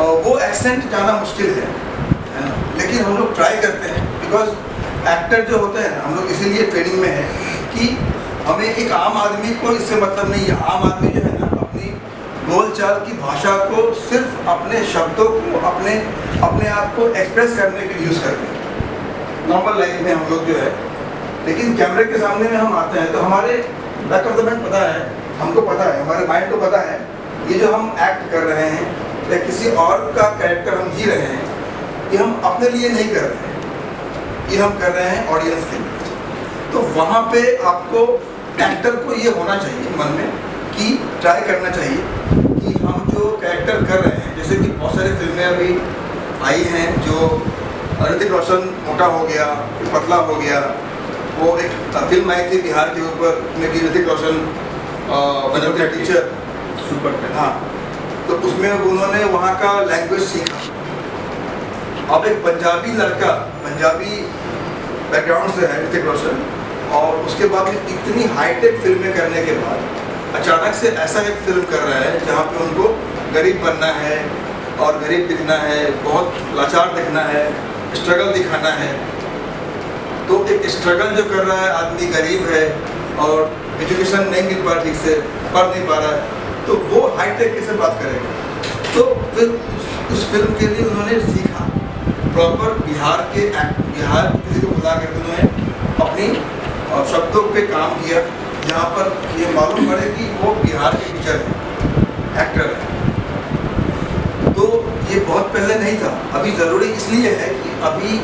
वो एक्सेंट जाना मुश्किल है ना, लेकिन हम लोग ट्राई करते हैं बिकॉज एक्टर जो होते हैं ना, हम लोग इसीलिए ट्रेनिंग में है कि हमें एक आम आदमी को इससे मतलब नहीं है। आम आदमी जो है ना, अपनी बोलचाल की भाषा को सिर्फ अपने शब्दों को अपने आप को एक्सप्रेस करने के लिए यूज़ करते हैं नॉर्मल लाइफ में हम लोग जो है। लेकिन कैमरे के सामने में हम आते हैं तो हमारे बैक ऑफ द माइंड पता है, हमको पता है, हमारे माइंड को पता है ये जो हम एक्ट कर रहे हैं या किसी और का कैरेक्टर हम जी रहे हैं, ये हम अपने लिए नहीं कर रहे हैं, ये हम कर रहे हैं ऑडियंस के लिए। तो वहाँ पे आपको एक्टर को ये होना चाहिए मन में कि ट्राई करना चाहिए कि हम जो कैरेक्टर कर रहे हैं, जैसे कि बहुत सारी फिल्में अभी आई हैं जो ऋतिक रोशन मोटा हो गया, पतला हो गया। वो एक फिल्म आई थी बिहार के ऊपर में कि ऋतिक रोशन बने टीचर सुपर। हाँ, तो उसमें उन्होंने वहाँ का लैंग्वेज सीखा। अब एक पंजाबी लड़का, पंजाबी बैकग्राउंड से है ऋतिक रोशन, और उसके बाद इतनी हाईटेक फिल्में करने के बाद अचानक से ऐसा एक फिल्म कर रहा है जहाँ पे उनको गरीब बनना है और गरीब दिखना है, बहुत लाचार दिखना है, स्ट्रगल दिखाना है। तो एक स्ट्रगल जो कर रहा है आदमी, गरीब है और एजुकेशन नहीं मिल पा ठीक से, पढ़ नहीं पा रहा है, तो वो हाईटेक कैसे बात करेगा। तो फिर उस फिल्म के लिए उन्होंने सीखा प्रॉपर बिहार किसी को बुला करके उन्होंने अपनी शब्दों पे काम किया, जहाँ पर ये मालूम पड़े कि वो बिहार के टीचर हैं, एक्टर हैं। तो ये बहुत पहले नहीं था। अभी ज़रूरी इसलिए है कि अभी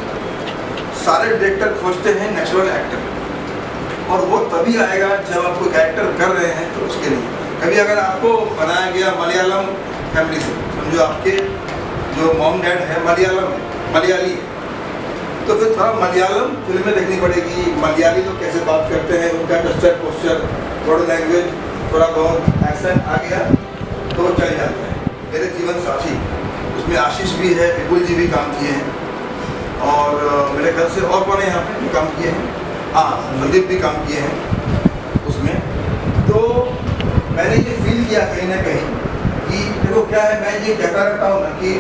सारे डायरेक्टर खोजते हैं नेचुरल एक्टर, और वो तभी आएगा जब आप कोई कैरेक्टर कर रहे हैं तो उसके लिए। कभी अगर आपको बनाया गया मलयालम फैमिली से, समझो आपके जो मॉम डैड है मलयाली है, तो फिर थोड़ा मलयालम फिल्में देखनी पड़ेगी। मलयाली लोग कैसे बात करते हैं, उनका जस्चर पोस्चर, बॉडी लैंग्वेज, थोड़ा बहुत एक्सेंट आ गया तो चल जाता है। मेरे जीवन साथी उसमें आशीष भी है, विपुल जी भी काम किए हैं, और मेरे ख्याल से और कौन है यहाँ पे काम किए हैं, हाँ संदीप भी काम किए हैं उसमें। तो मैंने ये फील किया कहीं ना कहीं कि देखो क्या है, मैं ये कहता रहता हूँ ना कि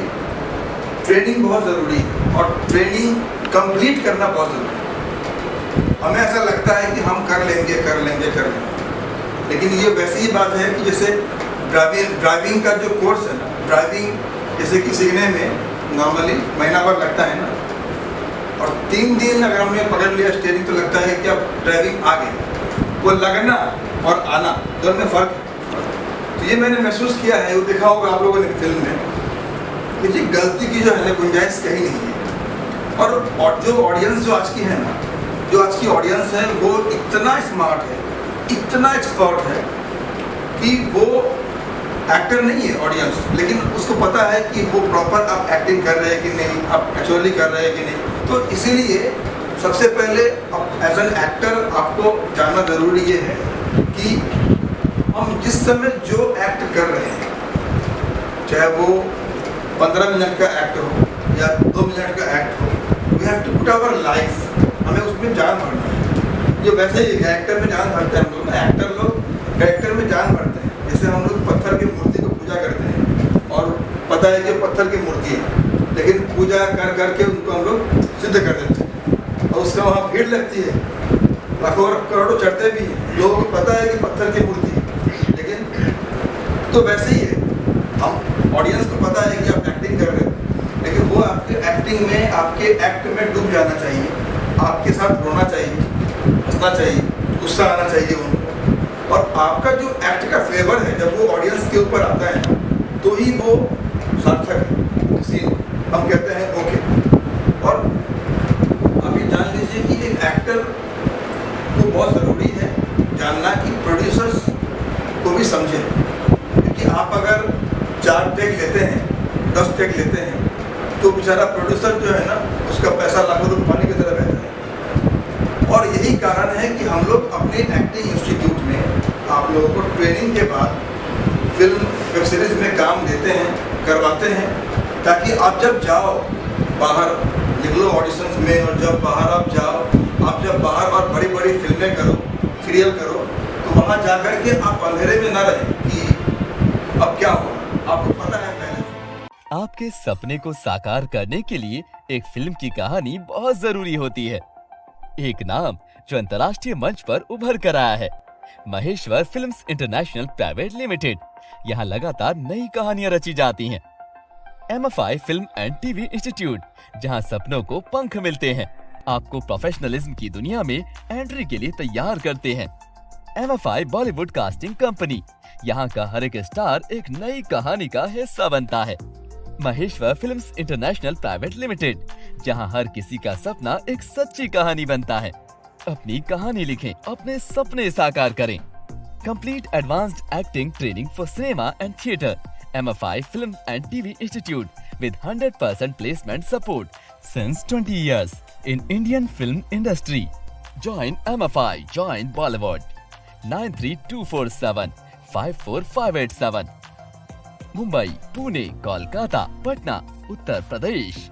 ट्रेनिंग बहुत ज़रूरी है और ट्रेनिंग कंप्लीट करना बहुत ज़रूरी है। हमें ऐसा लगता है कि हम कर लेंगे, लेकिन ये वैसी ही बात है कि जैसे ड्राइविंग का जो कोर्स है ना, ड्राइविंग जैसे कि सीखने में नॉर्मली महीना भर लगता है ना, और 3 दिन अगर हमने पकड़ लिया स्टीयरिंग तो लगता है कि अब ड्राइविंग आ गई। वो लगना और आना दोनों में फ़र्क है। तो ये मैंने महसूस किया है, वो देखा होगा आप लोगों ने फिल्म में कि जी गलती की जो है ना गुंजाइश कहीं नहीं है। और जो ऑडियंस जो आज की है ना, जो आज की ऑडियंस है वो इतना स्मार्ट है, इतना एक्सपर्ट है कि वो एक्टर नहीं है ऑडियंस, लेकिन उसको पता है कि वो प्रॉपर आप एक्टिंग कर रहे हैं कि नहीं, आप एक्चुअली कर रहे हैं कि नहीं। तो इसीलिए सबसे पहले एज एन एक्टर आपको जानना ज़रूरी ये है कि हम जिस समय जो एक्ट कर रहे हैं, चाहे वो 15 मिनट का एक्ट हो या 2 मिनट का एक्ट हो, we have to put our life, हमें उसमें जान भरना है। जो वैसे ही कैरेक्टर में जान भरते हैं हम लोग ना, एक्टर लोग कैरेक्टर में जान भरते हैं। जैसे हम लोग पत्थर की मूर्ति को पूजा करते हैं और पता है कि पत्थर की मूर्ति है, लेकिन पूजा कर करके उनको हम लोग सिद्ध कर देते हैं, और उसका वहाँ भीड़ लगती है, लाखों करोड़ों चढ़ते भी हैं, लोगों को पता है कि पत्थर की मूर्ति है। लेकिन तो वैसे ही है, हम ऑडियंस को पता है कि आप एक्टिंग कर रहे हो, लेकिन वो आपके एक्टिंग में, आपके एक्ट में डूब जाना चाहिए, आपके साथ रोना चाहिए, हंसना चाहिए, गुस्सा आना चाहिए उनको। और आपका जो एक्ट का फ्लेवर है जब वो ऑडियंस के ऊपर आता है तो ही वो सार्थक है, सीन हम कहते हैं ओके। और अभी जान लीजिए कि एक एक्टर को बहुत ज़रूरी है जानना कि प्रोड्यूसर्स को भी समझें, क्योंकि आप अगर 4 टेक लेते हैं, 10 टेक लेते हैं, तो बेचारा प्रोड्यूसर जो है ना, उसका पैसा लाखों रुपये पानी की तरह रहता है। और यही कारण है कि हम लोग अपने एक्टिंग इंस्टीट्यूट में आप लोगों को ट्रेनिंग के बाद फिल्म वेब सीरीज़ में काम देते हैं, करवाते हैं, ताकि आप जब जाओ बाहर, निकलो ऑडिशंस में, और जब बाहर आप जाओ, आप जब बाहर और बड़ी बड़ी फिल्में करो, सीरियल करो, तो वहाँ जा कर के आप अंधेरे में ना रहें कि अब क्या होगा, आपको पता है पहले। आपके सपने को साकार करने के लिए एक फिल्म की कहानी बहुत जरूरी होती है। एक नाम जो अंतर्राष्ट्रीय मंच पर उभर कर आया है, Maheshwar films international private limited. यहाँ लगातार नई कहानियां रची जाती हैं। MFI film and TV institute, जहाँ सपनों को पंख मिलते हैं, आपको प्रोफेशनलिज्म की दुनिया में एंट्री के लिए तैयार करते हैं। MFI बॉलीवुड कास्टिंग कंपनी, यहाँ का हर एक स्टार एक नई कहानी का हिस्सा बनता है। Maheshwar films international private limited, जहाँ हर किसी का सपना एक सच्ची कहानी बनता है। अपनी कहानी लिखें, अपने सपने साकार करें। Complete advanced acting training for cinema and theatre. MFI Film and TV Institute with 100% placement support since 20 years in Indian film industry. Join MFI, join Bollywood. 93247 54587. Mumbai, Pune, Kolkata, Patna, Uttar Pradesh.